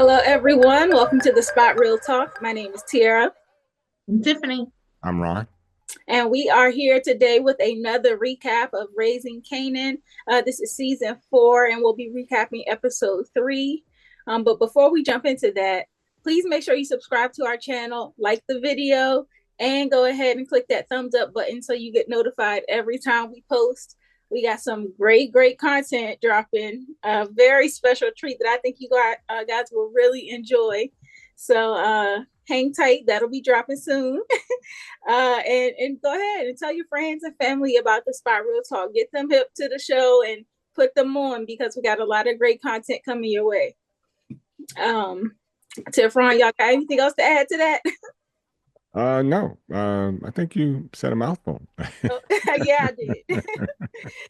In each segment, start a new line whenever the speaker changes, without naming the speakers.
Hello, everyone. Welcome to the Spot Real Talk. My name is Tiara,
I'm Tiffany.
I'm Ron.
and we are here today with another recap of Raising Kanan. This is season 4, and we'll be recapping episode 3. But before we jump into that, please make sure you subscribe to our channel, like the video, and go ahead and click that thumbs up button so you get notified every time we post. We got some great content dropping. A very special treat that I think you guys will really enjoy. So hang tight. That'll be dropping soon. And go ahead and tell your friends and family about the Spot Real Talk. Get them hip to the show and put them on because we got a lot of great content coming your way. Tiffron, y'all got anything else to add to that?
No. I think you said a mouthful.
Oh, yeah, I did.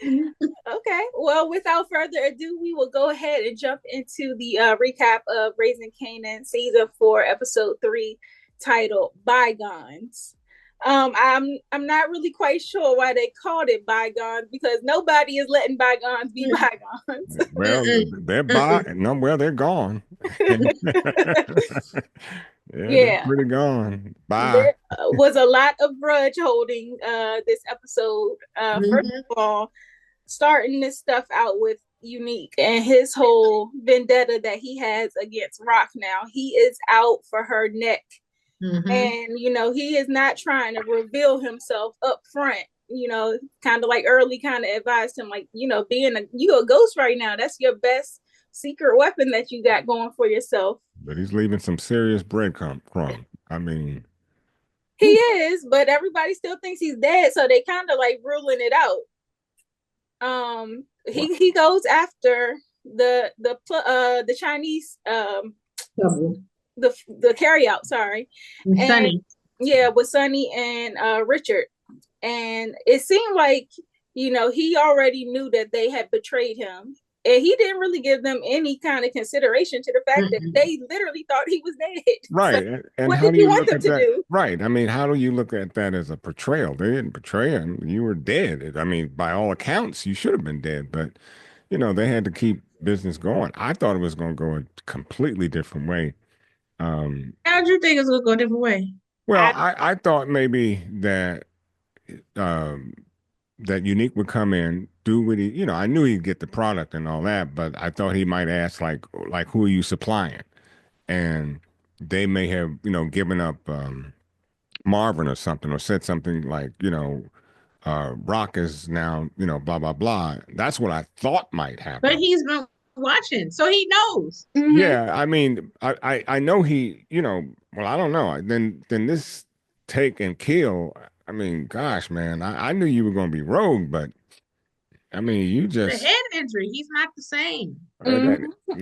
Okay. Well, without further ado, we will go ahead and jump into the recap of Raising Kanan season 4, episode 3, titled Bygones. I'm not really quite sure why they called it Bygones because nobody is letting bygones be bygones.
Well, they're no, well, they're gone. Yeah, they're
Yeah.
pretty gone. Bye.
There was a lot of grudge holding this episode. First of all, starting this stuff out with Unique and his whole vendetta that he has against Raq now. He is out for her neck. And, he is not trying to reveal himself up front. Kind of like early kind of advised him, like, being you a ghost right now. That's your best secret weapon that you got going for yourself.
But he's leaving some serious breadcrumb. I mean,
he is, but everybody still thinks he's dead, so they kind of like ruling it out. He goes after the Chinese the carryout, sorry. And
Sunny.
Yeah, with Sunny and Richard. And it seemed like, he already knew that they had betrayed him. And he didn't really give them any kind of consideration to the fact that they literally thought he was dead.
Right.
So
and
what
how
did
do
you
you
want
look
them
at
to
that?
do?
Right. I mean, how do you look at that as a betrayal? They didn't betray him. You were dead. I mean, by all accounts, you should have been dead. But, they had to keep business going. I thought it was going to go a completely different way.
How'd you think it was going to go a different way?
Well, I thought maybe that that Unique would come in, do what he, I knew he'd get the product and all that, but I thought he might ask like who are you supplying? And they may have, given up Marvin or something, or said something like, Raq is now, blah blah blah. That's what I thought might happen.
But he's been watching, so he knows.
Yeah, I mean, I know he, well, I don't know. Then this take and kill. I mean, gosh, man, I knew you were going to be rogue, but I mean, you
The
just
head injury, he's not the same.
look,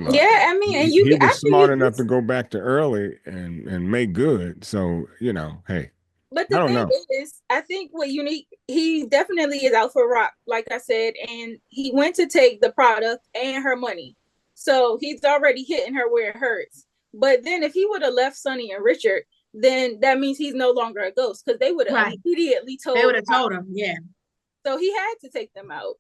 Yeah, I mean, and
he was smart enough to go back to early and make good. So, hey,
but
I
the
don't
thing
know.
is, I think what Unique, he definitely is out for Raq, like I said, and he went to take the product and her money. So he's already hitting her where it hurts. But then if he would have left Sonny and Richard, then that means he's no longer a ghost because they would have immediately told
They would have told him, yeah.
So he had to take them out.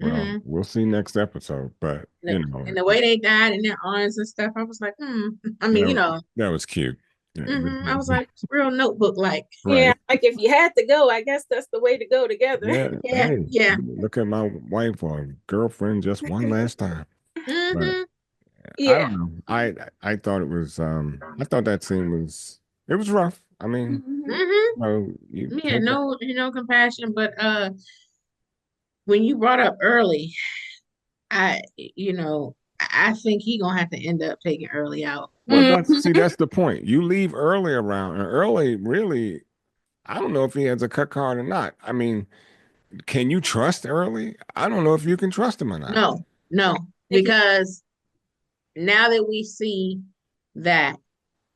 Well, we'll see next episode, but
and the way they died in their arms and stuff, I was like, I mean,
that was cute. Yeah,
I was like, real notebook like.
Right.
Yeah, like if you had to go, I guess that's the way to go together.
Yeah,
yeah.
Look at my wife or girlfriend just one last time. But,
yeah,
I don't know. I thought it was I thought that scene was rough. I mean,
yeah, no compassion, but when you brought up early, I think he gonna have to end up taking early out.
Well, that's the point. You leave early around, and early really, I don't know if he has a cut card or not. I mean, can you trust early? I don't know if you can trust him or not.
No, because now that we see that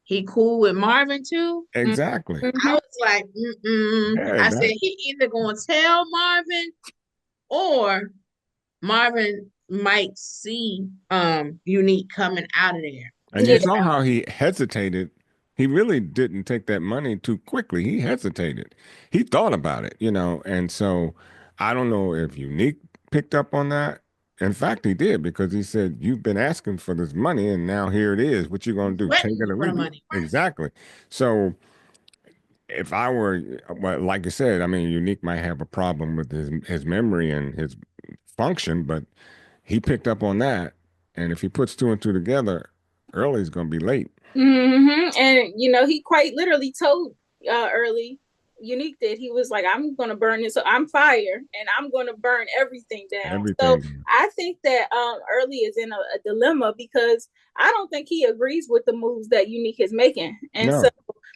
he cool with Marvin too.
Exactly.
I was like, I said he either gonna tell Marvin or Marvin might see Unique coming out of there.
And you saw how he hesitated. He really didn't take that money too quickly. He hesitated. He thought about it, and so I don't know if Unique picked up on that In fact, he did, because he said, "You've been asking for this money, and now here it is. What you gonna do? Take it or
For the
leave it?"
money.
Exactly. So, if I were, well, like I said, I mean, Unique might have a problem with his memory and his function, but he picked up on that, and if he puts two and two together, Early's gonna be late.
And he quite literally told Early, Unique did. He was like, "I'm gonna burn this. So I'm fire, and I'm gonna burn everything down." So
Everything.
I think that Early is in a dilemma because I don't think he agrees with the moves that Unique is making, and so.
No.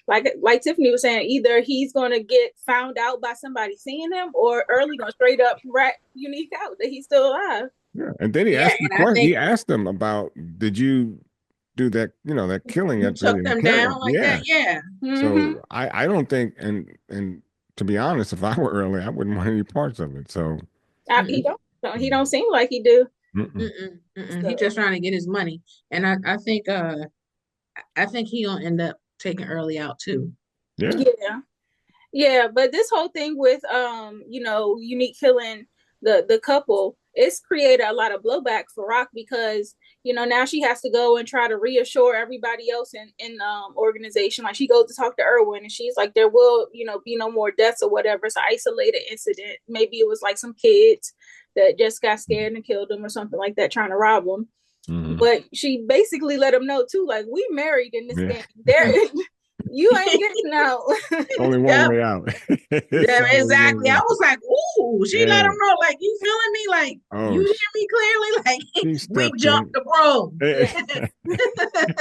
Like Tiffany was saying, either he's gonna get found out by somebody seeing him, or Early gonna straight up rat Unique out that he's still alive.
Yeah. And then he
Yeah,
asked the
and I
question.
think
He asked him about, "Did you do that? That killing
you
at the
took them
Cannon?"
down like
Yeah.
that. Yeah.
So I don't think, and to be honest, if I were Early, I wouldn't want any parts of it. So
he don't seem like he do.
He's just trying to get his money, and I think he'll end up taking Early out too.
Yeah.
Yeah, but this whole thing with Unique killing the couple, it's created a lot of blowback for Raq because now she has to go and try to reassure everybody else in organization. Like she goes to talk to Erwin and she's like, there will be no more deaths or whatever. It's an isolated incident. Maybe it was like some kids that just got scared and killed them or something like that, trying to rob them. But she basically let them know too, like, we married in this game. There, you ain't getting out.
Only one way out.
Yeah, exactly. I was like, ooh, she let him know, like, you feeling me? Like, you hear me clearly? Like, we jumped the broom.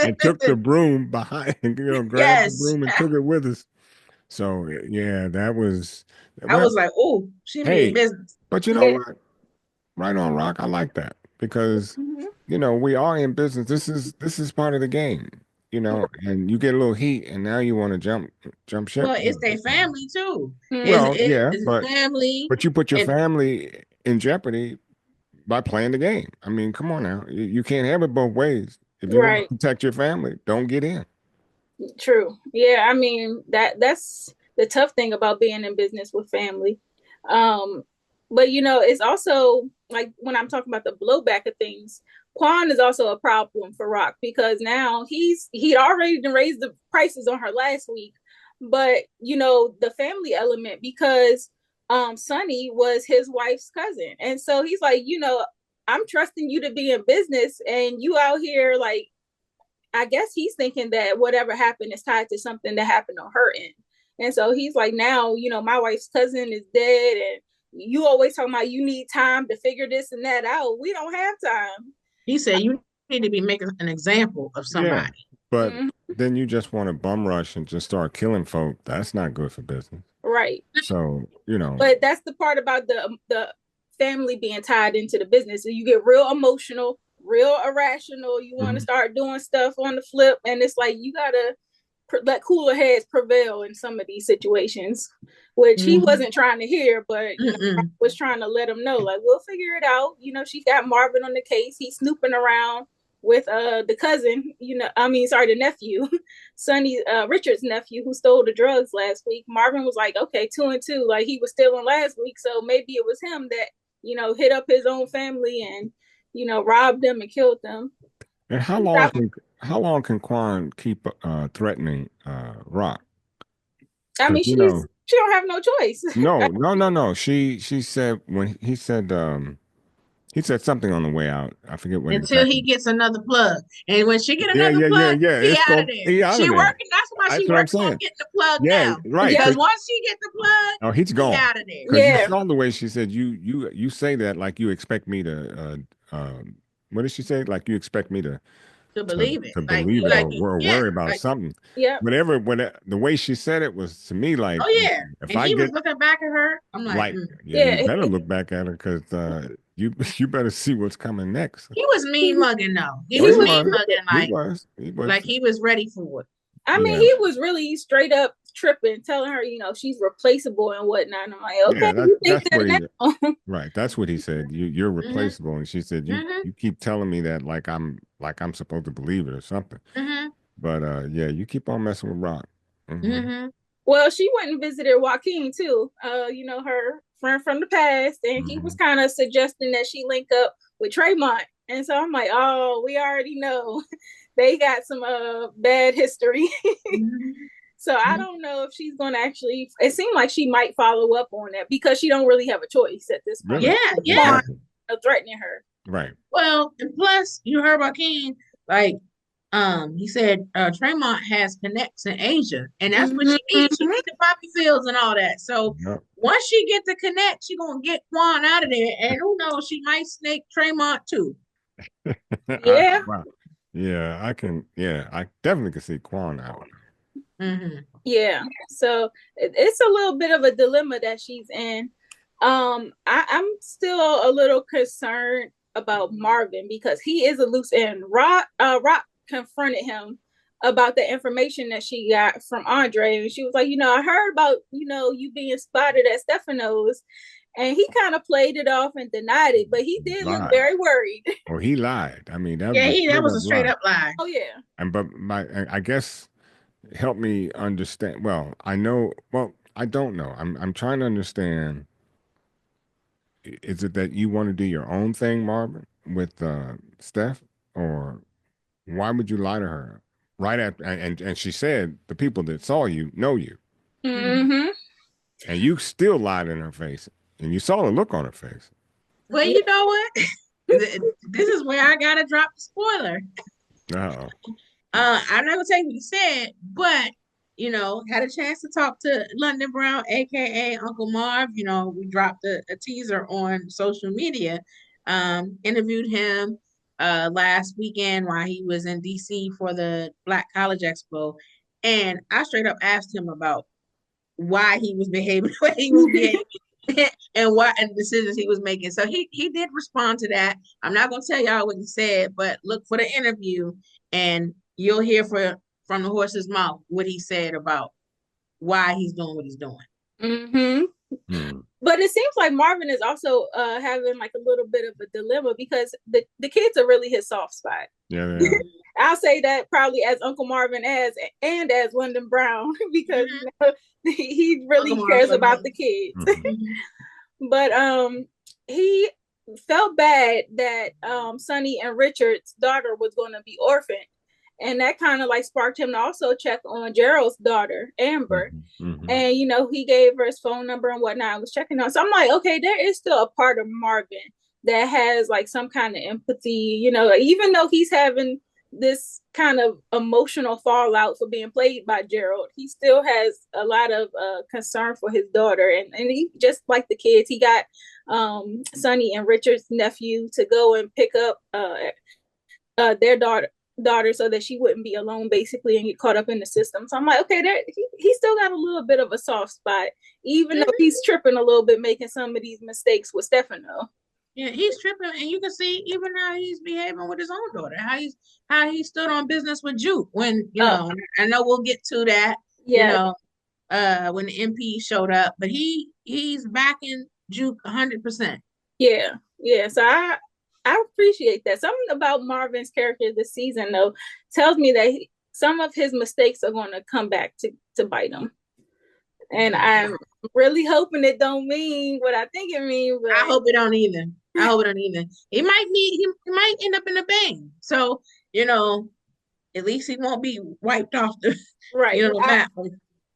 And took the broom behind, grabbed the broom and took it with us. So yeah, that was.
I was like, oh, she made business.
But you know what? Right on, Raq. I like that because we are in business. This is part of the game. And you get a little heat, and now you want to jump ship.
Well, it's their family too.
Well,
it's
but
family.
But you put your family in jeopardy by playing the game. I mean, come on now. You can't have it both ways. If you want to protect your family, don't get in.
True. Yeah, I mean that's the tough thing about being in business with family. But it's also like when I'm talking about the blowback of things, Quan is also a problem for Raq because now he'd already raised the prices on her last week, but the family element because Sonny was his wife's cousin, and so he's like, I'm trusting you to be in business, and you out here like, I guess he's thinking that whatever happened is tied to something that happened on her end, and so he's like, now my wife's cousin is dead, and you always talking about you need time to figure this and that out. We don't have time.
He said you need to be making an example of somebody.
Yeah, but then you just want to bum rush and just start killing folk. That's not good for business.
Right.
So,
But that's the part about the family being tied into the business. So you get real emotional, real irrational. You want to start doing stuff on the flip. And it's like, you got to let cooler heads prevail in some of these situations, which he wasn't trying to hear, but was trying to let him know, like, we'll figure it out. She got Marvin on the case. He's snooping around with the cousin, the nephew, Sonny, Richard's nephew, who stole the drugs last week. Marvin was like, okay, 2 and 2, like he was stealing last week, so maybe it was him that hit up his own family and robbed them and killed them.
And how long can Quan keep threatening Raq?
I mean, she don't have no choice.
No. She said when he said something on the way out. I forget what.
Until he gets another plug, and when she get another plug, he out of there. She working. That's why she working on getting the plug now.
Right.
Because once she get the plug,
he's gone.
He out of there.
Yeah. You saw the way she said, you say that like you expect me to. What did she say? Like you expect me to
believe it.
To believe it or worry about something.
Yeah.
Whatever. The way she said it was to me like.
Oh yeah. If he was looking back at her, I'm like,
you better look back at her because you better see what's coming next.
He was mean mugging though. He was mean mugging like he was like he was ready for it.
I mean, he was really straight up tripping, telling her, she's replaceable and whatnot. And I'm like, okay, you think that now?
Right. That's what he said. You're replaceable. And she said, you keep telling me that like I'm supposed to believe it or something. But you keep on messing with Raq.
Well, she went and visited Joaquin too. Her friend from the past, and he was kind of suggesting that she link up with Tremont. And so I'm like, oh, we already know they got some bad history. So I don't know if she's going to actually. It seemed like she might follow up on that because she don't really have a choice at this point.
Really? Yeah.
Threatening her.
Right.
Well, and plus you heard about King, like he said Tremont has connects in Asia, and that's what she needs. She needs the poppy fields and all that. So once she get the connect, she gonna get Quan out of there, and who knows, she might snake Tremont too.
Yeah.
Yeah, I can. Yeah, I definitely can see Quan out.
Yeah, so it's a little bit of a dilemma that she's in. I'm still a little concerned about Marvin because he is a loose end. Raq confronted him about the information that she got from Andre, and she was like, I heard about you being spotted at Stefano's, and he kind of played it off and denied it, but he did look very worried.
Oh, he lied. I mean,
that was a straight up lie.
Oh yeah.
I guess help me understand. Well, I know. Well, I don't know. I'm trying to understand. Is it that you want to do your own thing, Marvin, with Steph, or why would you lie to her right after? And she said the people that saw you know you, and you still lied in her face, and you saw the look on her face.
Well, you know what? This is where I gotta drop the spoiler.
Uh-oh.
I'm not gonna tell you what he said, but had a chance to talk to London Brown, aka Uncle Marv. We dropped a teaser on social media. Interviewed him last weekend while he was in DC for the Black College Expo, and I straight up asked him about why he was behaving the way he was behaving and decisions he was making. So he did respond to that. I'm not gonna tell y'all what he said, but look for the interview and you'll hear from the horse's mouth what he said about why he's doing what he's doing.
But it seems like Marvin is also having like a little bit of a dilemma because the kids are really his soft spot.
Yeah.
I'll say that probably as Uncle Marvin as London Brown because he really cares about the kids. But he felt bad that Sonny and Richard's daughter was going to be orphaned. And that kind of like sparked him to also check on Gerald's daughter, Amber. And, he gave her his phone number and whatnot. I was checking on. So I'm like, okay, there is still a part of Marvin that has like some kind of empathy, even though he's having this kind of emotional fallout for being played by Gerald, he still has a lot of concern for his daughter. And he, just like the kids, he got Sonny and Richard's nephew to go and pick up their daughter so that she wouldn't be alone basically and get caught up in the system. So I'm like, okay, he still got a little bit of a soft spot, even though he's tripping a little bit, making some of these mistakes with Stefano.
Yeah, he's tripping, and you can see even how he's behaving with his own daughter, how he stood on business with Juke when, I know we'll get to that, when the MP showed up, but he's backing Juke 100%.
Yeah. So I appreciate that. Something about Marvin's character this season, though, tells me that some of his mistakes are going to come back to bite him. And I'm really hoping it don't mean what I think it means. But
I hope it don't either. He might end up in a bang. So, at least he won't be wiped off the map.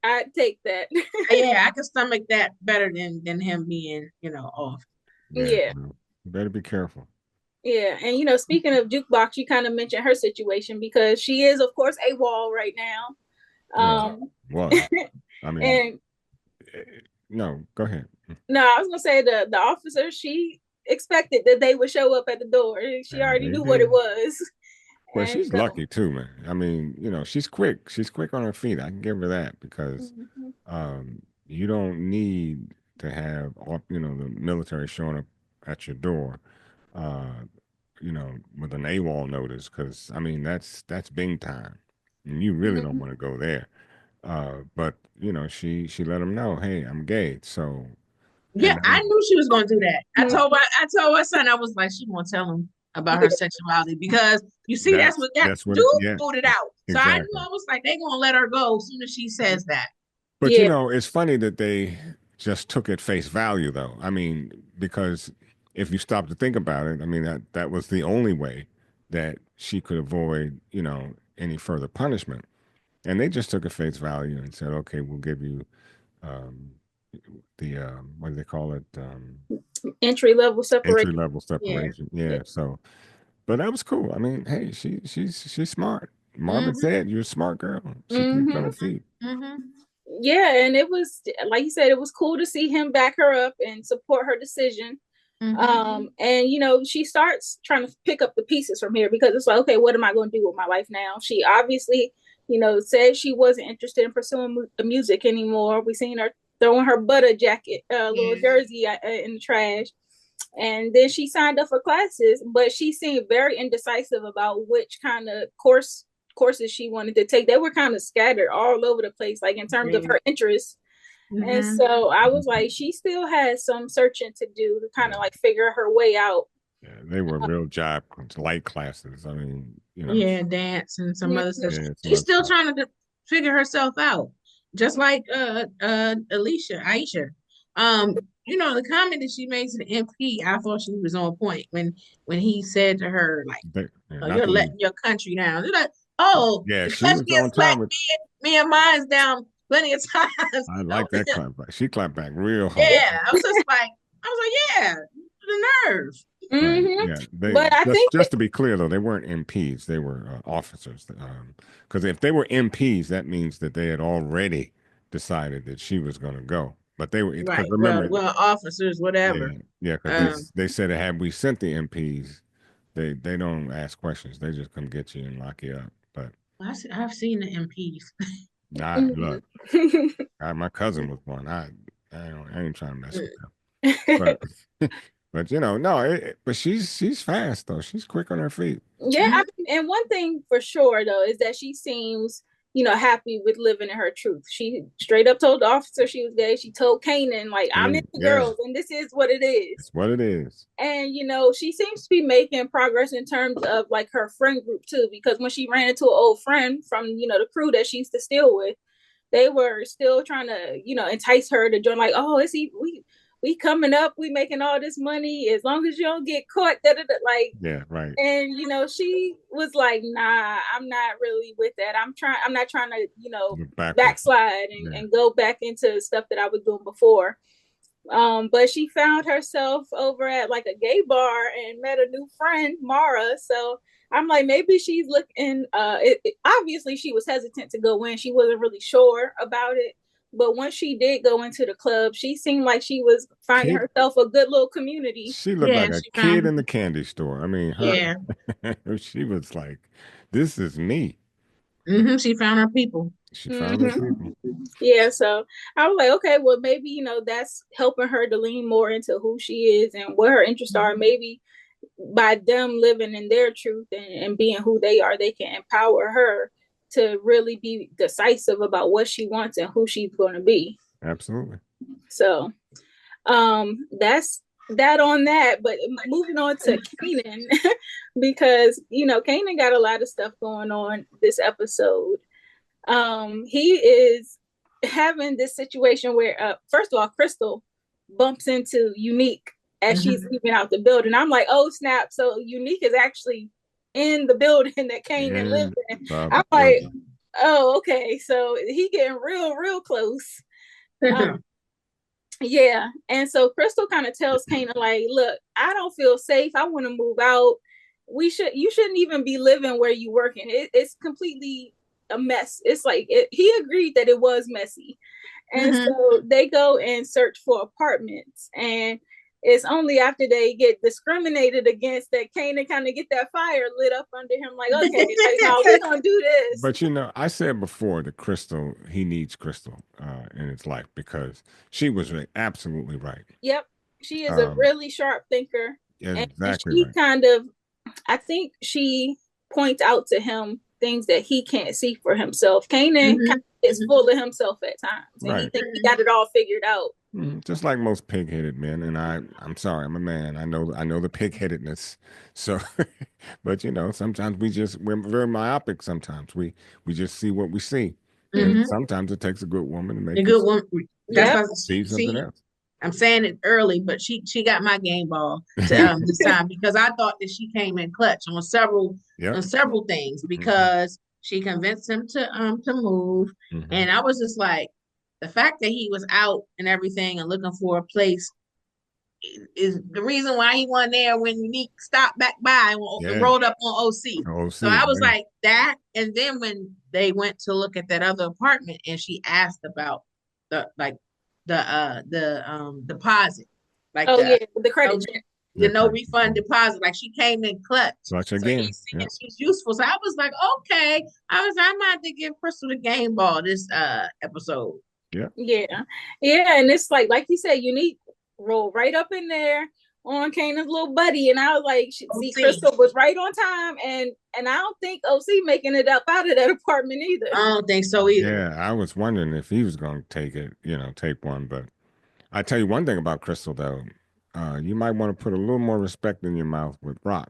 I'd take that.
Yeah, I can stomach that better than him being, off.
Yeah.
You better be careful.
Yeah, and speaking of Jukebox, you kind of mentioned her situation because she is, of course, AWOL right now.
Well, I mean,
and
no, go ahead.
No, I was gonna say the officer, she expected that they would show up at the door. She already knew what it was.
Well, she's lucky too, man. I mean, she's quick. She's quick on her feet. I can give her that because you don't need to have the military showing up at your door. With an AWOL notice, because I mean that's Bing time, and you really don't want to go there. But she let him know, hey, I'm gay. So
yeah, I knew she was gonna do that. I told my son, I was like, she gonna tell him about her sexuality because you see that's what dude put it out. So exactly. I knew I was like, they gonna let her go as soon as she says that.
But it's funny that they just took at face value, though. I mean, because if you stop to think about it, I mean that was the only way that she could avoid, any further punishment. And they just took at face value and said, okay, we'll give you um, the what do they call it?
Entry level
Entry
separation.
level separation. Yeah. So, but that was cool. I mean, hey, she's smart. Marvin said, "You're a smart girl." She keeps on her feet.
Yeah, and it was, like you said, it was cool to see him back her up and support her decision. And she starts trying to pick up the pieces from here, because it's like, okay, what am I going to do with my life now? She obviously, said she wasn't interested in pursuing music anymore. We seen her throwing her butter jacket, little jersey in the trash. And then she signed up for classes, but she seemed very indecisive about which kind of courses she wanted to take. They were kind of scattered all over the place, like in terms of her interests. And so I was like, she still has some searching to do to kind of like figure her way out.
Yeah, they were real job light classes. I mean,
Yeah, dance and some other stuff. She's still trying to figure herself out, just like Aisha. The comment that she made to the MP, I thought she was on point when he said to her, like, you're letting your country down. They're like, oh,
yeah,
the
she was on time with
me and mine's down plenty of times.
I like that clap back. She clapped back real hard.
Yeah, I was like, yeah, the nerve.
Yeah, but I think just to be clear though, they weren't MPs; they were officers. Because if they were MPs, that means that they had already decided that she was going to go. But they were
right.
Remember,
well, officers, whatever.
Yeah, because they said that had we sent the MPs, they don't ask questions; they just come get you and lock you up. But
I've seen the MPs.
Look, my cousin was one. I ain't trying to mess with them. But no, but she's fast though. She's quick on her feet.
Yeah, and one thing for sure though is that she seems, happy with living in her truth. She straight up told the officer she was gay. She told Kanan, like, I'm into girls and this is what it is.
It's what it is.
And she seems to be making progress in terms of like her friend group too, because when she ran into an old friend from the crew that she used to steal with, they were still trying to entice her to join. Like, oh, we coming up, we making all this money as long as you don't get caught. Like,
yeah, right.
And she was like, nah, I'm not really with that. I'm not trying to backslide and go back into stuff that I was doing before. But she found herself over at like a gay bar and met a new friend, Mara. So I'm like, maybe she's looking. Obviously, she was hesitant to go in. She wasn't really sure about it. But once she did go into the club, she seemed like she was finding herself a good little community.
She looked like a kid in the candy store. I mean, she was like, this is me.
She found her people.
She found her people.
Yeah, so I was like, okay, well, maybe, that's helping her to lean more into who she is and what her interests are. Maybe by them living in their truth and being who they are, they can empower her to really be decisive about what she wants and who she's going to be.
Absolutely.
So that's that on that. But moving on to Kanan, because Kanan got a lot of stuff going on this episode. He is having this situation where first of all, Crystal bumps into Unique as she's leaving out the building. I'm like, oh snap, so Unique is actually in the building that Kanan lives in. I'm like, oh, okay, so he getting real close. Yeah, and so Crystal kind of tells Kanan, like, look, I don't feel safe. I want to move out. You shouldn't even be living where you working. It's completely a mess. It's like he agreed that it was messy, and so they go and search for apartments, and it's only after they get discriminated against that Kanan kind of get that fire lit up under him, like, okay, like, no, we're gonna do this.
But I said before that Crystal, he needs Crystal in his life because she was absolutely right.
Yep, she is a really sharp thinker.
Yeah,
exactly. And she I think she points out to him things that he can't see for himself. Kanan kind of is full of himself at times, and he thinks he got it all figured out.
Just like most pig-headed men, and I'm sorry, I'm a man. I know the pig-headedness. So, but sometimes we're very myopic. Sometimes we just see what we see, and sometimes it takes a good woman to make
That's why
See something else.
I'm saying it early, but she got my game ball this time because I thought that she came in clutch on several things because she convinced him to move, and I was just like, the fact that he was out and everything and looking for a place is the reason why he wasn't there when Unique stopped back by and rolled up on OC. So I was like that, and then when they went to look at that other apartment and she asked about the deposit, like
the credit check,
the no refund deposit, like she came in clutch.
Clutch again.
So she's useful. So I was like, okay, I might have to give Crystal the game ball this episode.
Yeah,
and it's like you said, Unique roll right up in there on Kanan's little buddy, and I was like, see, Crystal was right on time, and I don't think OC making it up out of that apartment either.
I don't think so either.
Yeah, I was wondering if he was going to take it, take one, but I tell you one thing about Crystal though, you might want to put a little more respect in your mouth with Raq.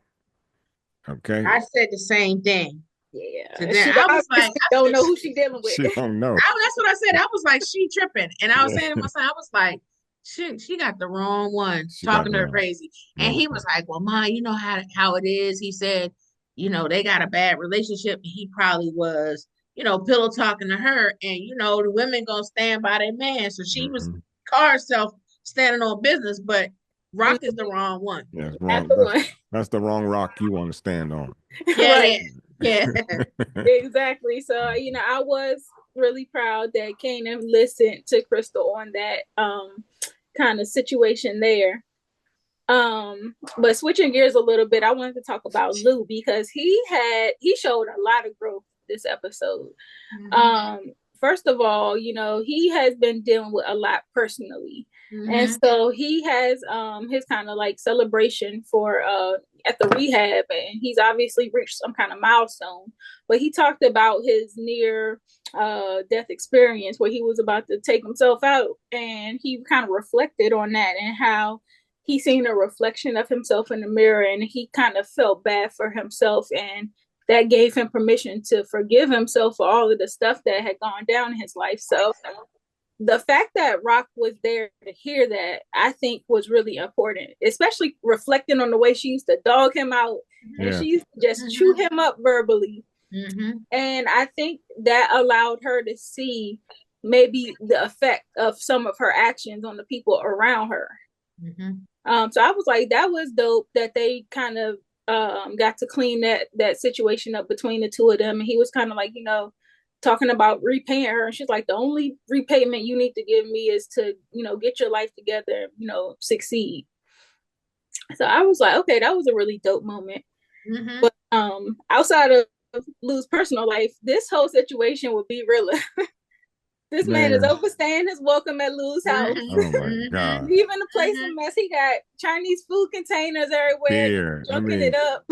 Okay,
I said the same thing.
Yeah,
I was like,
I don't know who she dealing with.
She don't know.
That's what I said. I was like, she tripping, and I was saying to myself, I was like, she got the wrong one talking to her crazy. And he was like, well, Ma, you know how it is. He said, they got a bad relationship, and he probably was, pillow talking to her, and the women gonna stand by their man. So she was call herself standing on business, but Raq is the wrong one.
Yeah, wrong. That's the wrong Raq you want to stand on.
Yeah.
Exactly. So, I was really proud that Kanan listened to Crystal on that kind of situation there. But switching gears a little bit, I wanted to talk about Lou because he showed a lot of growth this episode. First of all, he has been dealing with a lot personally. And so he has his kind of like celebration for at the rehab, and he's obviously reached some kind of milestone. But he talked about his near death experience where he was about to take himself out, and he kind of reflected on that and how he seen a reflection of himself in the mirror, and he kind of felt bad for himself, and that gave him permission to forgive himself for all of the stuff that had gone down in his life. So the fact that Raq was there to hear that, I think, was really important, especially reflecting on the way she used to dog him out and she used to just chew him up verbally. And I think that allowed her to see maybe the effect of some of her actions on the people around her. So I was like, that was dope that they kind of got to clean that situation up between the two of them. And he was kind of like, talking about repaying her, and she's like, the only repayment you need to give me is to get your life together, succeed. So I was like, okay, that was a really dope moment. But outside of Lou's personal life, this whole situation with B Rilla, this man is overstaying his welcome at Lou's house.
Oh my God.
Leaving the place a mess. He got Chinese food containers everywhere, junking it up.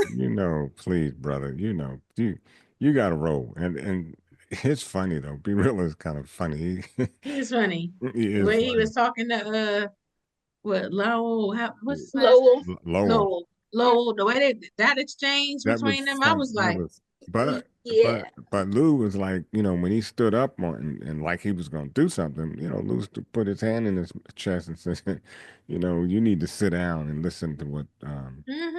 Please, brother, you got to roll. And it's funny though. B Rilla is kind of funny.
He's funny. He was talking to Lowell. What's
Lowell.
Lowell. The way that exchange between them, I was like,
but Lou was like, when he stood up and like he was going to do something, Lou put his hand in his chest and said, you need to sit down and listen to what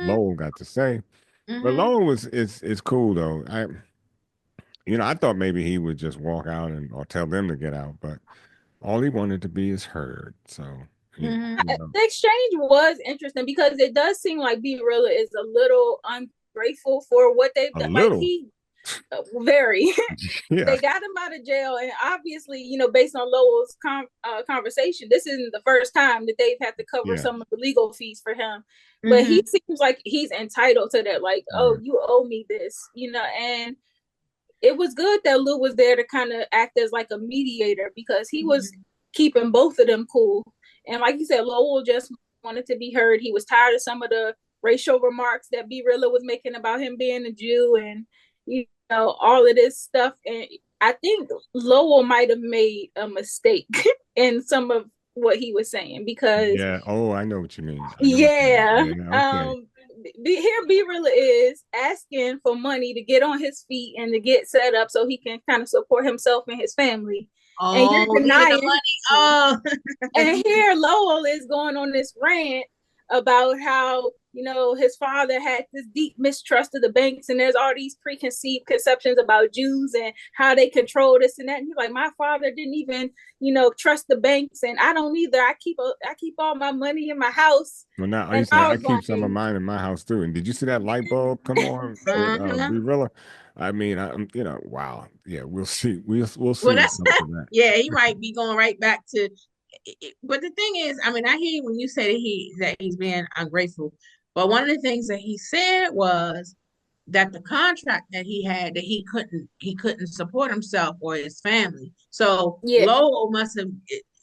Lowell got to say. But Lowell is cool though. I thought maybe he would just walk out or tell them to get out, but all he wanted to be is heard. So
the exchange was interesting because it does seem like B Rilla is a little ungrateful for what they've done. Like very. They got him out of jail, and obviously, based on Lowell's conversation, this isn't the first time that they've had to cover some of the legal fees for him. But he seems like he's entitled to that. Like, oh, you owe me this, and it was good that Lou was there to kind of act as like a mediator because he was keeping both of them cool. And like you said, Lowell just wanted to be heard. He was tired of some of the racial remarks that B Rilla was making about him being a Jew and, all of this stuff. And I think Lowell might have made a mistake in some of what he was saying because...
I know what you mean.
Here B Rilla is asking for money to get on his feet and to get set up so he can kind of support himself and his family. and you're
Oh, yeah, the
denying.
money. Oh,
And here Lowell is going on this rant about how, you know, his father had this deep mistrust of the banks, and there's all these preconceived conceptions about Jews and how they control this and that. And he's like, my father didn't even, you know, trust the banks, and I don't either. I keep all my money in my house.
Well, now
And
I
I was
keep some
like,
of mine in my house too. And did you see that light bulb come on with
uh-huh.
Brilla? I mean, I'm you know, wow, yeah, we'll see, we'll see
Well,
what
that's
comes of that.
yeah. He might be going right back to. But the thing is, I mean, I hear when you say that he's being ungrateful. But one of the things that he said was that the contract that he had, that he couldn't support himself or his family. So
yeah,
Lowell must have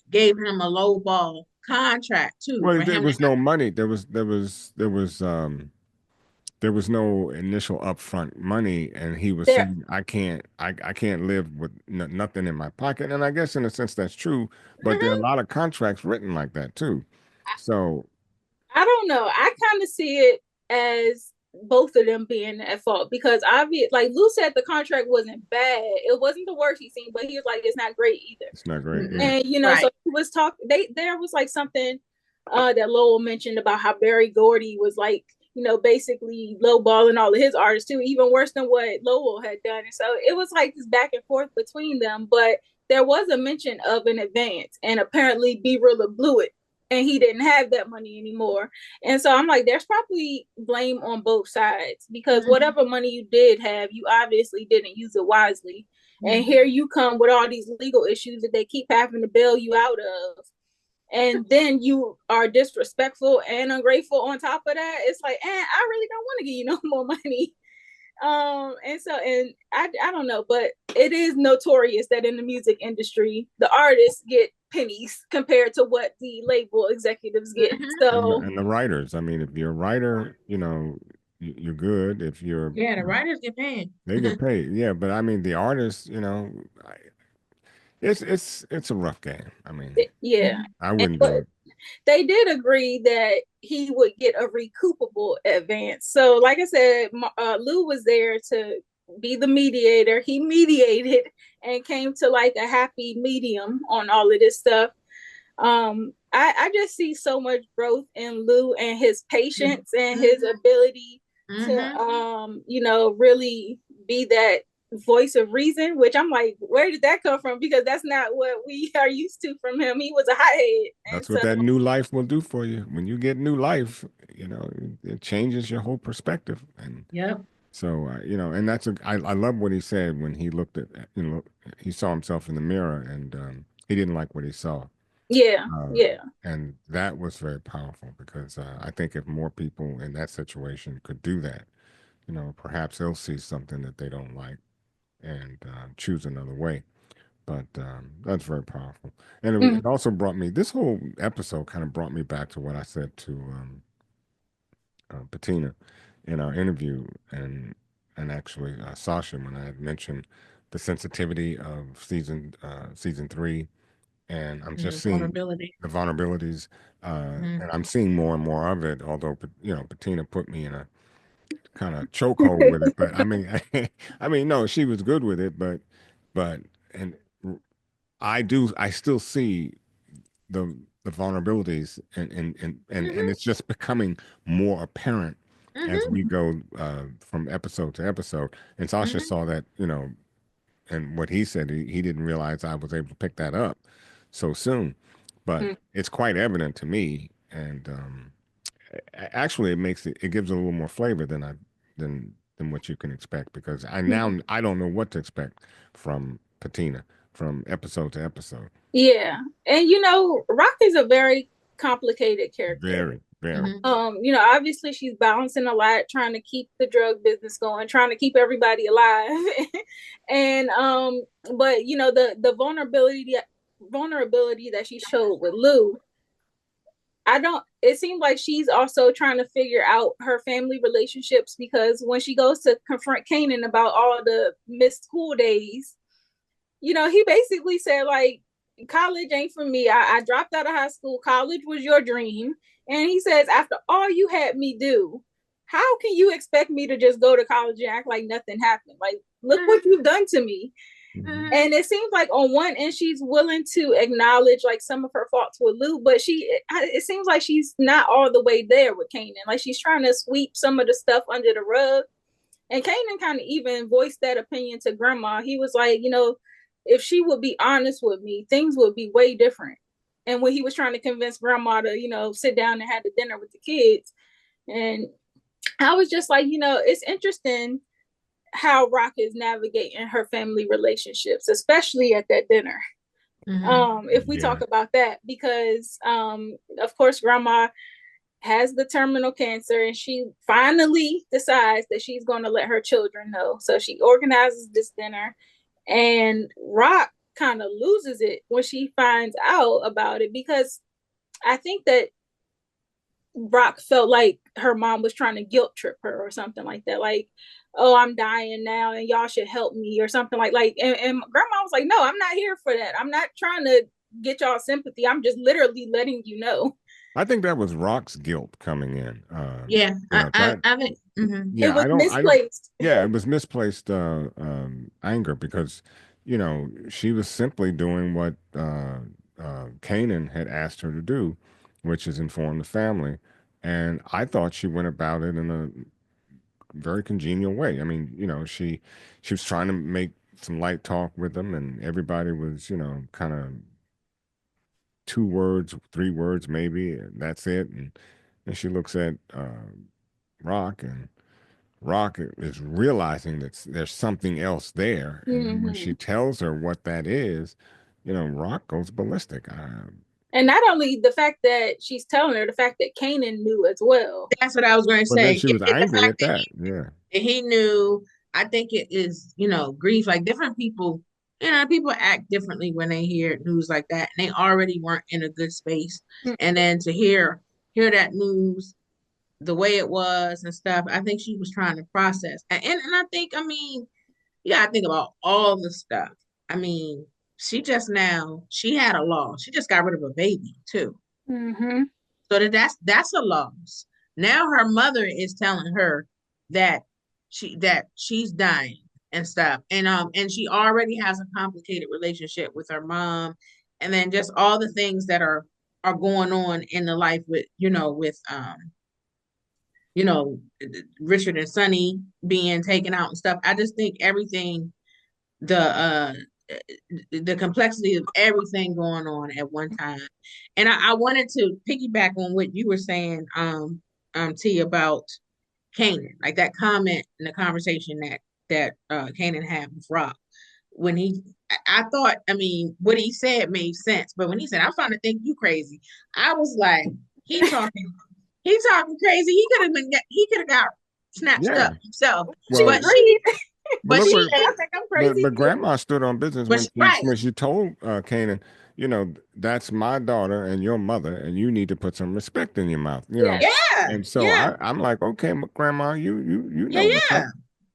gave him a low ball contract too
Well,
for
there
him to
was no money. There was no initial upfront money, and he was
there.
saying, I can't live with nothing in my pocket. And I guess in a sense that's true, but there are a
Mhm.
lot of contracts written like that too. So
I don't know. I kind of see it as both of them being at fault because obvious, like Lou said, the contract wasn't bad. It wasn't the worst he's seen, but he was like, it's not great either.
it's not great.
Mhm.
Yeah.
And you know, so
Right.
he was talking. There was like something that Lowell mentioned about how Barry Gordy was like, you know, basically lowballing all of his artists too, even worse than what Lowell had done. And so it was like this back and forth between them. But there was a mention of an advance, and apparently B Rilla blew it, and he didn't have that money anymore. And so I'm like, there's probably blame on both sides because
Mhm.
whatever money you did have, you obviously didn't use it wisely. And
Mhm.
here you come with all these legal issues that they keep having to bail you out of. And then you are disrespectful and ungrateful on top of that. It's like, I really don't want to give you no more money. And so, and I don't know, but it is notorious that in the music industry, the artists get pennies compared to what the label executives get.
Mhm.
So
And the writers. I mean, if you're a writer, you know, you're good. If you're,
Yeah, the writers get paid.
they get paid. Yeah, but I mean, the artists, you know, it's a rough game. I mean,
yeah.
Mhm.
I
And,
wouldn't
but
do it.
they did agree that he would get a recoupable advance. So, like I said, Lou was there to be the mediator. He mediated and came to like a happy medium on all of this stuff. I just see so much growth in Lou and his patience and his
Mhm.
ability to
Mhm.
you know, really be that voice of reason, which I'm like, where did that come from? Because that's not what we are used to from him. He was a hothead. And
That's
so
what that new life will do for you. When you get new life, you know, it changes your whole perspective. And
Yep.
so, you know, and I love what he said when he looked at, you know, he saw himself in the mirror and he didn't like what he saw.
yeah,
Uh,
yeah.
and that was very powerful because I think if more people in that situation could do that, you know, perhaps they'll see something that they don't like and choose another way. But that's very powerful. And
Mm-hmm.
it also brought me, this whole episode kind of brought me back to what I said to Patina in our interview and actually Sasha when I had mentioned the sensitivity of season three, and I'm
And the
just seeing
vulnerability.
the vulnerabilities,
Mhm.
and I'm seeing more and more of it. Although you know, Patina put me in a kind of chokehold with it, but I mean, I mean, no, she was good with it, but and I still see the vulnerabilities and
Mhm.
it's just becoming more apparent as
Mhm.
we go from episode to episode. And Sasha
Mhm.
saw that, you know, and what he said, he didn't realize I was able to pick that up so soon. But it's quite evident to me, and actually, it gives it a little more flavor than what you can expect because I don't know what to expect from Patina from episode to episode.
Yeah. And you know, Rock is a very complicated character.
Very, very.
Mhm.
You know, obviously she's balancing a lot, trying to keep the drug business going, trying to keep everybody alive. And but you know, the vulnerability that she showed with Lou, I don't it seemed like she's also trying to figure out her family relationships because when she goes to confront Kanan about all the missed school days, you know, he basically said like college ain't for me. I dropped out of high school. College was your dream. And he says, after all you had me do, how can you expect me to just go to college and act like nothing happened? Like, look what
Mhm.
you've done to me.
Mm-hmm.
And it seems like on one end she's willing to acknowledge like some of her faults with Luke, but it seems like she's not all the way there with Kanan. Like she's trying to sweep some of the stuff under the rug. And Kanan kind of even voiced that opinion to Grandma. He was like, if she would be honest with me, things would be way different. And when he was trying to convince Grandma to, sit down and have the dinner with the kids, and I was just like, it's interesting how Raq is navigating her family relationships, especially at that dinner. If we talk about that, because of course Grandma has the terminal cancer and she finally decides that she's going to let her children know. So she organizes this dinner, and Raq kind of loses it when she finds out about it, because I think that Raq felt like her mom was trying to guilt trip her or something like that. Like, oh, I'm dying now and y'all should help me or something and Grandma was like, no, I'm not here for that. I'm not trying to get y'all sympathy. I'm just literally letting you know.
I think that was Raq's guilt coming in.
Yeah, I think
it was misplaced.
It was misplaced anger, because, she was simply doing what Kanan had asked her to do, which is inform the family. And I thought she went about it in a very congenial way. I mean, she was trying to make some light talk with them, and everybody was, kind of 2 words, 3 words maybe, and that's it. And she looks at Raq, and Raq is realizing that there's something else there. And when she tells her what that is, Raq goes ballistic.
And not only the fact that she's telling her, the fact that Kanan knew as well.
That's what I was going to say.
She was angry at that. Yeah.
He knew. I think it is, grief. Like different people, people act differently when they hear news like that, and they already weren't in a good space. And then to hear that news the way it was and stuff, I think she was trying to process. And I think, you gotta think about all the stuff. She had a loss. She just got rid of a baby too. So that's a loss. Now her mother is telling her that she's dying and stuff. And she already has a complicated relationship with her mom. And then just all the things that are going on in the life with Richard and Sonny being taken out and stuff. I just think everything, the complexity of everything going on at one time. And I wanted to piggyback on what you were saying, T, about Kanan, like that comment in the conversation that Kanan had with Raq. When I thought, what he said made sense, but when he said, "I'm starting to think you crazy," I was like, he talking crazy. He could have got snatched up himself.
Well,
I'm crazy.
But Grandma stood on business when she told Kanan, that's my daughter and your mother, and you need to put some respect in your mouth.
Yeah.
And so I'm like, okay, Grandma, you know.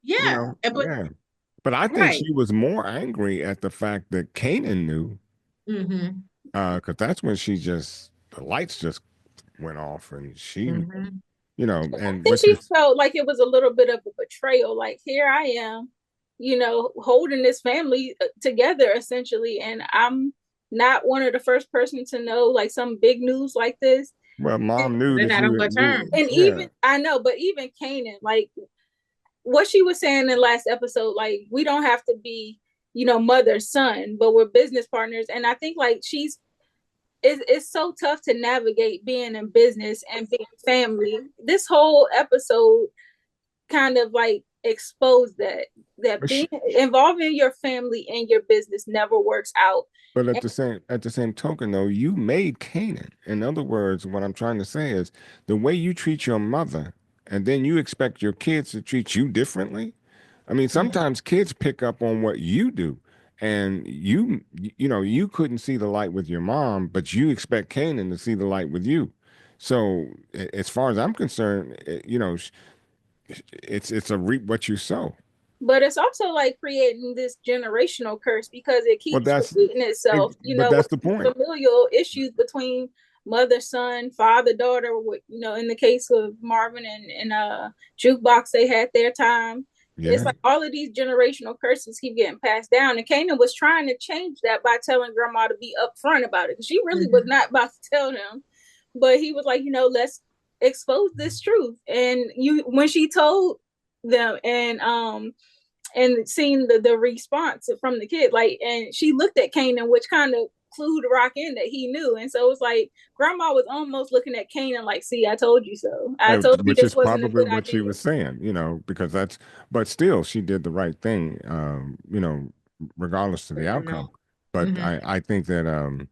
Yeah.
But I think she was more angry at the fact that Kanan knew, because that's when the lights just went off, and she, and
I think she felt like it was a little bit of a betrayal. Like, here I am, holding this family together essentially, and I'm not one of the first person to know like some big news like this.
Well, Mom knew
that. And even I know, but even Kanan, like what she was saying in the last episode, like we don't have to be, mother son, but we're business partners. And I think like it's so tough to navigate being in business and being family. This whole episode kind of like exposed that being involving your family and your business never works out.
But at the same token, though, you made Kanan. In other words, what I'm trying to say is the way you treat your mother, and then you expect your kids to treat you differently. Sometimes kids pick up on what you do, and you couldn't see the light with your mom, but you expect Kanan to see the light with you. So as far as I'm concerned, it's a reap what you sow.
But it's also like creating this generational curse because it keeps repeating itself.
But that's the point.
Familial issues between mother, son, father, daughter. In the case of Marvin and Jukebox, they had their time.
Yeah.
It's like all of these generational curses keep getting passed down. And Kanan was trying to change that by telling grandma to be upfront about it. She really was not about to tell him. But he was like, let's expose this truth. And when she told them and seeing the response from the kid, and she looked at Kanan, which kind of clued Raq in that he knew. And so it was like grandma was almost looking at Kanan like, see, I told you so. I told you
which
this
is
wasn't a
probably
good
what
idea.
she was saying, because but still she did the right thing, regardless of the outcome. But I think that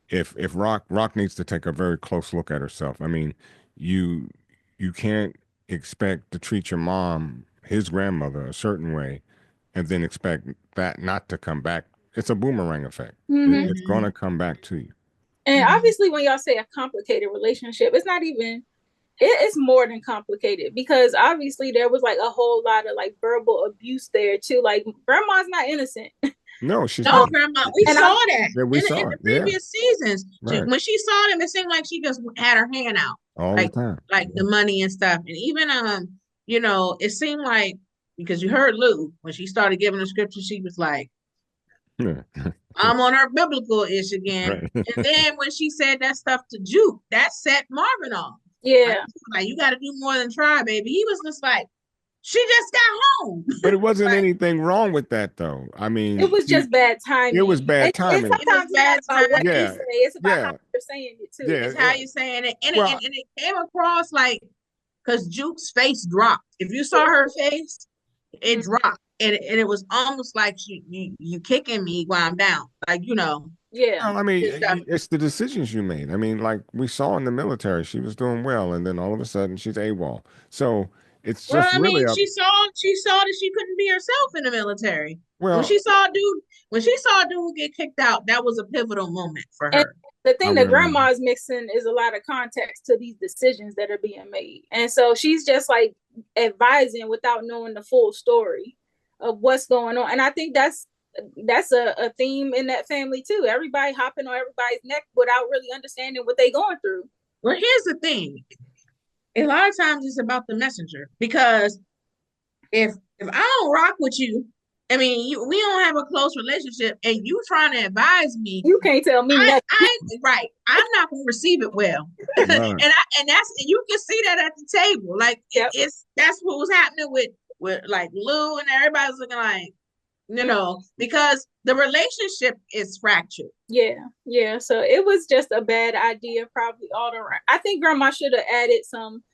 if Raq needs to take a very close look at herself. I mean, you can't expect to treat your mom, his grandmother, a certain way, and then expect that not to come back. It's a boomerang effect. It's going to come back to you.
And obviously, when y'all say a complicated relationship, it's not even. It's more than complicated, because obviously there was like a whole lot of like verbal abuse there too. Like grandma's not innocent.
No, she's
no,
not.
grandma. We saw that.
Yeah, we saw
in
it.
the previous seasons.
Right.
When she saw them, it seemed like she just had her hand out
all the time,
like the money and stuff. And even it seemed like, because you heard Lou when she started giving the scripture, she was like, I'm on her biblical ish again. Right. And then when she said that stuff to Juke, that set Marvin off.
Yeah.
Like you got to do more than try, baby. He was just like, she just got home.
But it wasn't anything wrong with that, though. I mean,
it was just bad timing.
It was bad timing.
And sometimes it's about what you say. It's about how you're saying it too.
It's how you're saying it. And, and it came across like, because Juke's face dropped. If you saw her face, it dropped. And it was almost like you kicking me while I'm down. Like,
Yeah.
Well, I mean, it's the decisions you made. I mean, like we saw in the military, she was doing well, and then all of a sudden she's AWOL. So it's just really
she saw that she couldn't be herself in the military.
Well,
when she saw a dude get kicked out, that was a pivotal moment for her.
The thing that grandma is mixing is a lot of context to these decisions that are being made. And so she's just like advising without knowing the full story of what's going on. And I think that's a theme in that family too. Everybody hopping on everybody's neck without really understanding what they're going through.
Well, here's the thing. A lot of times it's about the messenger, because if I don't rock with you, I mean, we don't have a close relationship, and you trying to advise me,
you can't tell me nothing.
Right. I'm not going to receive it well. Right. and you can see that at the table. Like that's what was happening with like Lou, and everybody's looking like, because the relationship is fractured.
Yeah. So it was just a bad idea, probably all around. I think grandma should have added some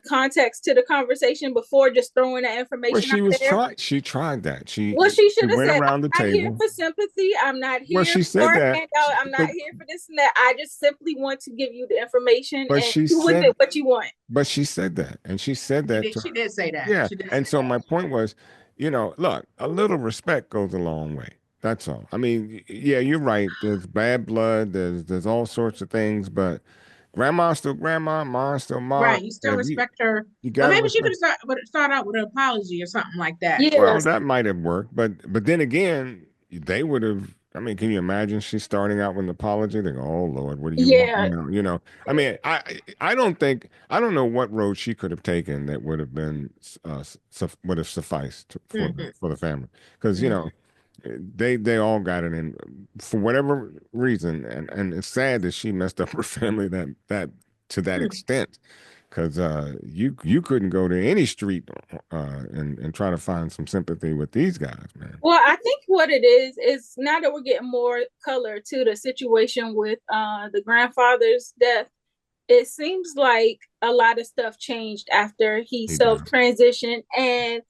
context to the conversation before just throwing that information.
Well, she tried that. She
should have said, around the table. I'm not here for sympathy. I'm not here
she said
for
that.
handout. I'm not here for this and that. I just simply want to give you the information
and do with
it what you want.
But she said that. And she said that.
She did say that.
Yeah. And so my point was, look, a little respect goes a long way. That's all. I mean, yeah, you're right. There's bad blood. There's all sorts of things, but grandma's still grandma, mom's still mom.
Right, you still respect her. Maybe she could start out with an apology or something like that.
Yeah.
Well, that might have worked, but then again, they would have. I mean, can you imagine she's starting out with an apology? They go, "Oh Lord, what do you want?" I mean, I don't know what road she could have taken that would have been would have sufficed for the family, because they all got it in for whatever reason, and it's sad that she messed up her family that to that extent, because you couldn't go to any street and try to find some sympathy with these guys, man.
Well, I think what it is now that we're getting more color to the situation with the grandfather's death, it seems like a lot of stuff changed after he self-transitioned, and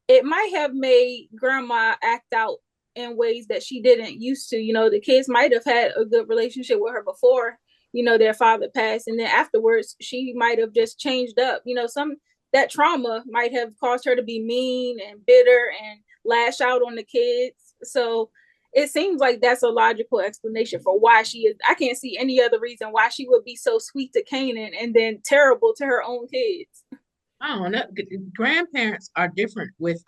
it might have made grandma act out in ways that she didn't used to. The kids might have had a good relationship with her before, their father passed, and then afterwards she might have just changed up. That trauma might have caused her to be mean and bitter and lash out on the kids. So it seems like that's a logical explanation for why she is. I can't see any other reason why she would be so sweet to Kanan and then terrible to her own kids.
I don't know. Grandparents are different with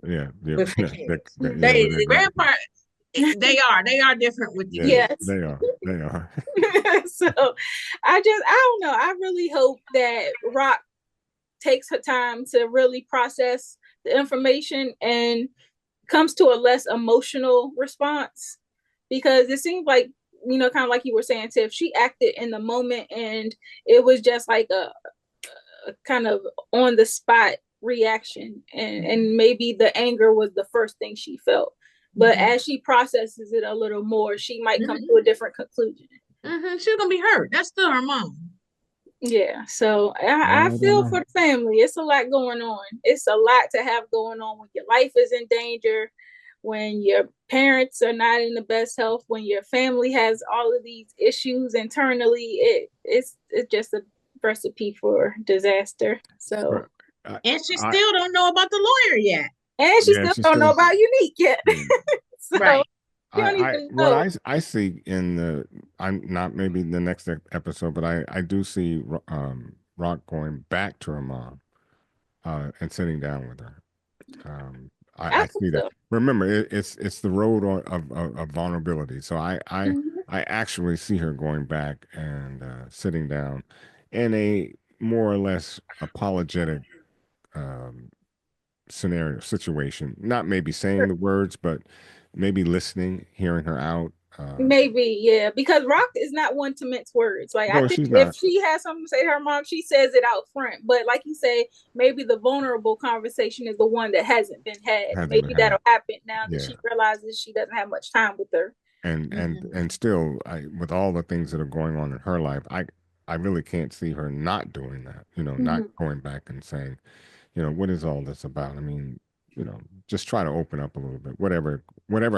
with the kids. The grandparents, they are different with the
kids. They are.
So I don't know. I really hope that Raq takes her time to really process the information and comes to a less emotional response, because it seemed like, you know, kind of like you were saying, Tiff, she acted in the moment and it was just like a kind of on the spot reaction, and maybe the anger was the first thing she felt, but as she processes it a little more, she might come to a different conclusion.
She's gonna be hurt. That's still her mom.
Yeah, so I feel for the family. It's a lot going on. It's a lot to have going on when your life is in danger, when your parents are not in the best health, when your family has all of these issues internally. It's just a recipe for disaster. So,
and she still don't know about the lawyer yet,
and she still don't know about Unique yet. So,
right.
What I see in the, I'm not maybe the next episode, but I do see Raq going back to her mom and sitting down with her. I see that. Remember, it's the road of vulnerability. So I actually see her going back and sitting down in a more or less apologetic situation. Not maybe saying the words, but maybe listening, hearing her out.
Maybe, yeah, because Raq is not one to mince words. Like, I think if she has something to say to her mom, she says it out front. But like you say, maybe the vulnerable conversation is the one that hasn't been had. Maybe that'll happen now that she realizes she doesn't have much time with her.
And still, with all the things that are going on in her life, I really can't see her not doing that. You know, not going back and saying, you know, what is all this about? I mean, you know, just try to open up a little bit. Whatever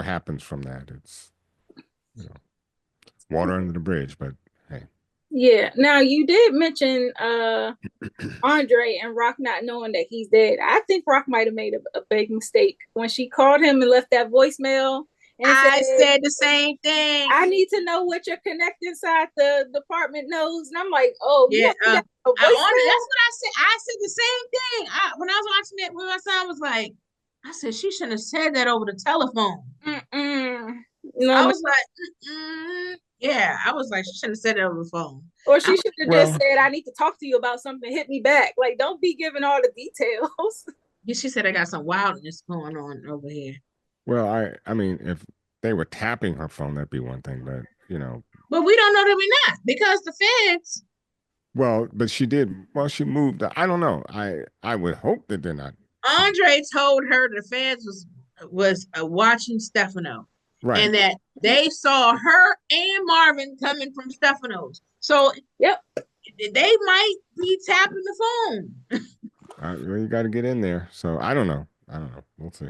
happens from that, it's, you know, water under the bridge. But hey.
Yeah. Now, you did mention Andre and Raq not knowing that he's dead. I think Raq might have made a big mistake when she called him and left that voicemail. And
I said the same thing.
I need to know what your connect inside the department knows. And I'm like, oh,
yeah. That's what I said. I said the same thing. When I was watching it with my son, I was like, I said, she shouldn't have said that over the telephone. No, I was like, yeah, I was like, she shouldn't have said it over the phone.
Or she should have just said, I need to talk to you about something. Hit me back. Like, don't be giving all the details.
Yeah, she said, I got some wildness going on over here.
Well, I mean, if they were tapping her phone, that'd be one thing, but, you know.
But we don't know that we're not, because the feds.
Well, but she did. Well, she moved. I don't know. I would hope that they're not.
Andre told her the feds was watching Stefano. Right. And that they saw her and Marvin coming from Stefano's. So, yep, they might be tapping the phone.
Well, you got to get in there. So, I don't know. We'll see.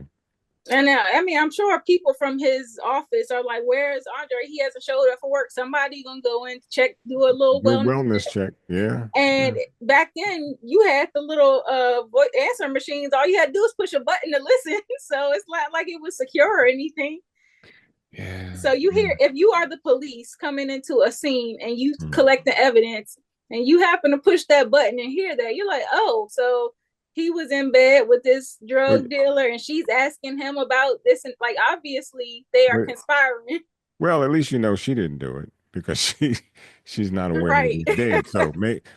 And I mean, I'm sure people from his office are like, "Where's Andre? He hasn't showed up for work. Somebody gonna go and check, do a little
wellness check." Yeah.
And back then, you had the little answer machines. All you had to do was push a button to listen. So it's not like it was secure or anything.
Yeah.
So you hear, if you are the police coming into a scene and you collect the evidence and you happen to push that button and hear that, you're like, oh, so he was in bed with this drug dealer and she's asking him about this, and like, obviously they are conspiring.
Well, at least you know she didn't do it, because she's not aware that he's dead. So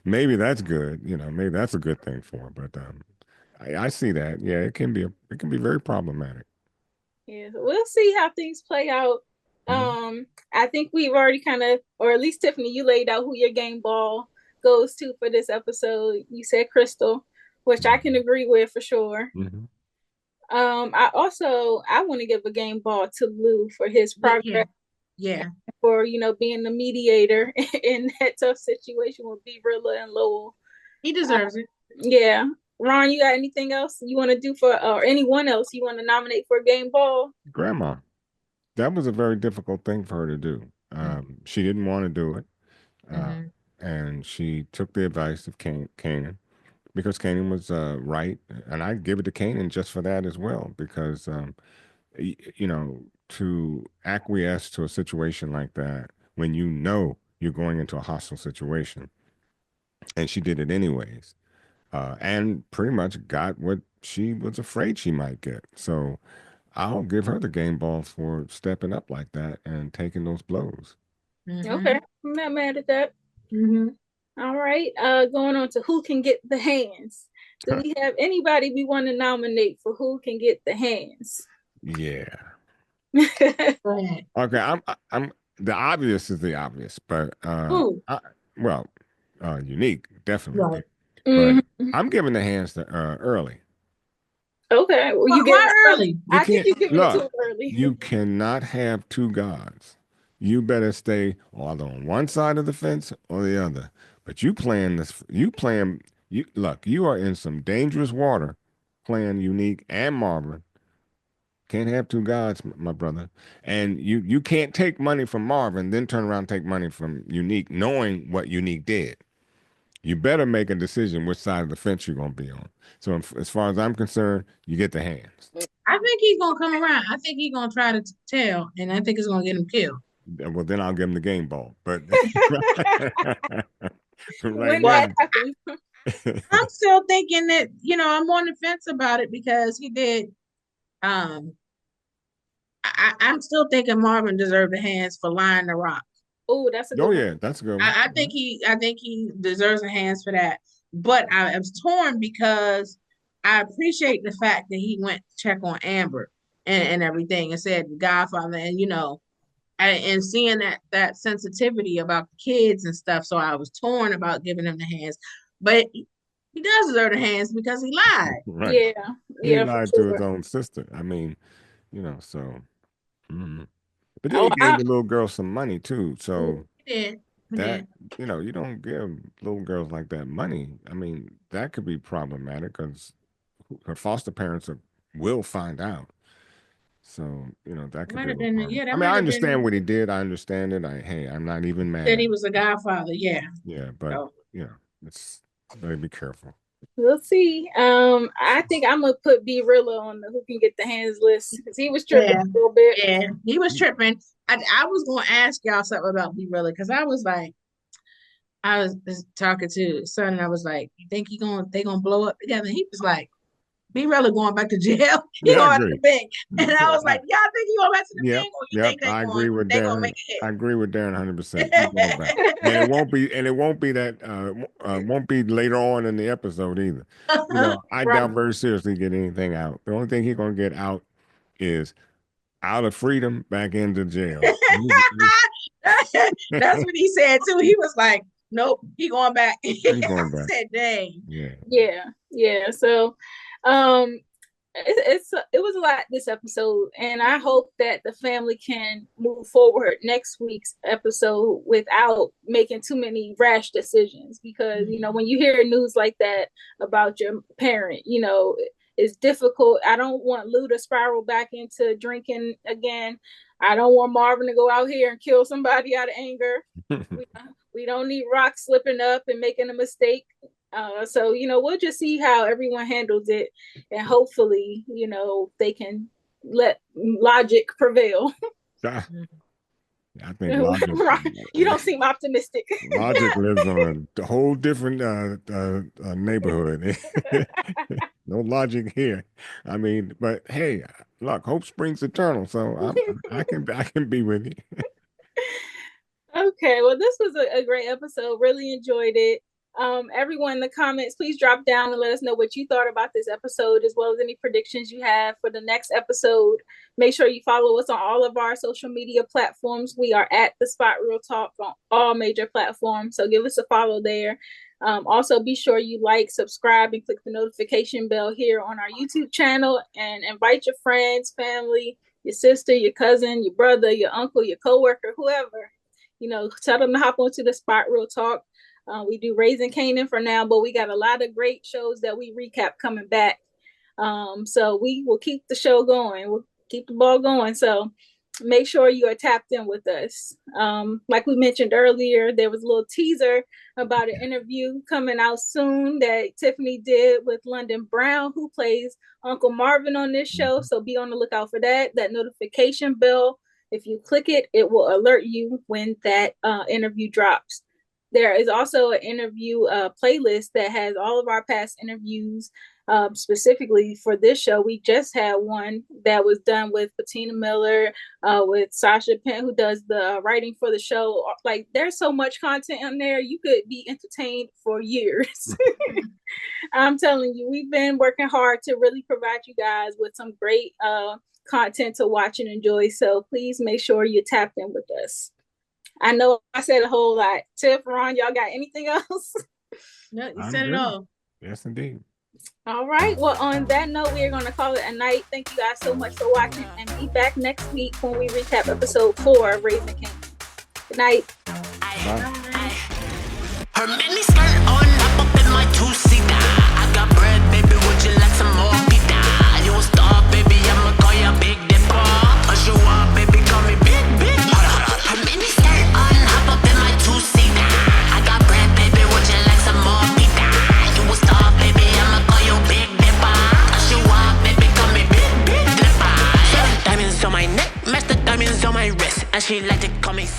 maybe that's good. You know, maybe that's a good thing for her. But I see that. Yeah, it can be very problematic.
Yeah, we'll see how things play out. I think we've already kind of, or at least Tiffany, you laid out who your game ball goes to for this episode. You said Crystal, which I can agree with for sure. I want to give a game ball to Lou for his progress.
Yeah.
For, you know, being the mediator in that tough situation with Rilla and Lowell.
He deserves it.
Yeah. Ron, you got anything else you want to do or anyone else you want to nominate for a game ball?
Grandma. That was a very difficult thing for her to do. She didn't want to do it. And she took the advice of Kanan, because Kanan was right. And I'd give it to Kanan just for that as well, because, you know, to acquiesce to a situation like that when you know you're going into a hostile situation. And she did it anyways. And pretty much got what she was afraid she might get. So I'll give her the game ball for stepping up like that and taking those blows.
Okay, I'm not mad at that. All right. Going on to who can get the hands. Do we have anybody we want to nominate for who can get the hands?
Yeah.
Go ahead.
Okay. I'm the obvious is the obvious, but well, unique definitely.
Right.
But
Mm-hmm.
I'm giving the hands to early.
Okay. Well, you get
Why early?
You
I think
can't
you're giving it to
look.
him early.
You cannot have two gods. You better stay either on one side of the fence or the other. But you playing this. You playing. You look. You are in some dangerous water, playing Unique and Marvin. Can't have two gods, my brother. And you can't take money from Marvin, then turn around and take money from Unique, knowing what Unique did. You better make a decision which side of the fence you're going to be on. So as far as I'm concerned, you get the hands.
I think he's gonna come around. I think he's gonna try to tell, and I think it's gonna get him killed.
Well, then I'll give him the game ball. But right
When
now,
that happens.
I'm still thinking that, I'm on the fence about it because he did. I'm still thinking Marvin deserved the hands for lying to Rock.
Oh, that's a good
oh
one.
yeah, that's a good one.
I think he deserves the hands for that. But I was torn because I appreciate the fact that he went to check on Amber and everything and said Godfather, and and seeing that sensitivity about the kids and stuff. So I was torn about giving him the hands, but he does deserve the hands because he lied.
Right.
Yeah.
He
Yeah, for
lied to his
sure.
own sister. I mean, so. Mhm. But then
Oh,
he gave the little girl some money too. So
He did. He
that,
did.
you don't give little girls like that money. I mean, that could be problematic because her foster parents will find out. So, that could
Might
be a
have
little
been,
problem.
yeah,
I
that
mean,
might
I
have
understand
been
what he did. I understand it. Hey, I'm not even mad
that
at
he
it.
was a godfather. Yeah.
Yeah, but,
So
it's better be careful.
we'll see. I think I'm gonna put B Rilla on the who can get the hands list because he was tripping
yeah,
a little bit.
yeah, he was tripping. I was gonna ask y'all something about B Rilla because I was talking to son and I was like, you think they gonna blow up together? And he was like, B Rilla going back to jail. He
Yeah, I
going back to the
agree.
bank. And I was like,
I,
y'all think he going back to the
Yep,
bank or you
yep.
think
I agree with
they gonna
Darren.
make it
I agree with Darren 100%. He's
hit?
going back. And it won't be that won't be later on in the episode either. I
Right.
doubt very seriously get anything out. The only thing he's gonna get out is out of freedom back into jail.
That's what he said too. He was like, nope, he going back.
He's
I
going back.
said, dang.
Yeah.
Yeah. So, um, it was a lot this episode, and I hope that the family can move forward next week's episode without making too many rash decisions. Because when you hear news like that about your parent, it's difficult. I don't want Lou to spiral back into drinking again. I don't want Marvin to go out here and kill somebody out of anger. we, we don't need Rock slipping up and making a mistake. So we'll just see how everyone handles it, and hopefully they can let logic prevail.
I think logic
You don't seem optimistic.
logic lives on a whole different neighborhood. No logic here. I mean, but hey, look, hope springs eternal. So I can be with you.
Okay, well, this was a great episode. Really enjoyed it. Everyone in the comments, please drop down and let us know what you thought about this episode, as well as any predictions you have for the next episode. Make sure you follow us on all of our social media platforms. We are at The Spot Real Talk on all major platforms, so give us a follow there. Also, be sure you like, subscribe, and click the notification bell here on our YouTube channel, and invite your friends, family, your sister, your cousin, your brother, your uncle, your coworker, whoever. Tell them to hop onto The Spot Real Talk. We do Raising Kanan for now, but we got a lot of great shows that we recap coming back. So we will keep the show going. We'll keep the ball going. So make sure you are tapped in with us. Like we mentioned earlier, there was a little teaser about an interview coming out soon that Tiffany did with London Brown, who plays Uncle Marvin on this show. So be on the lookout for that. That notification bell, if you click it, it will alert you when that interview drops. There is also an interview playlist that has all of our past interviews specifically for this show. We just had one that was done with Patina Miller, with Sasha Penn, who does the writing for the show. Like, there's so much content on there. You could be entertained for years. I'm telling you, we've been working hard to really provide you guys with some great content to watch and enjoy. So please make sure you tapped in with us. I know I said a whole lot. Tiff, Ron, y'all got anything else?
No, you said it all.
Yes, indeed.
All right. Well, on that note, we're going to call it a night. Thank you guys so much for watching, and be back next week when we recap episode 4 of Raising Kanan. Good night.
Bye.
Her mini skirt on, hop up in my two-seater. I got bread, baby, would you like some more pita? You a star, baby, I'ma call you Big Dipper. What you want, baby, call me Big, Big. Her mini skirt on, hop up in my two-seater. I got bread, baby, would you like some more pita? You a star, baby, I'ma call you Big Dipper. What you want, baby, call me Big, Big Dipper. Diamonds on my neck, match the diamonds on my wrist. And she like to call me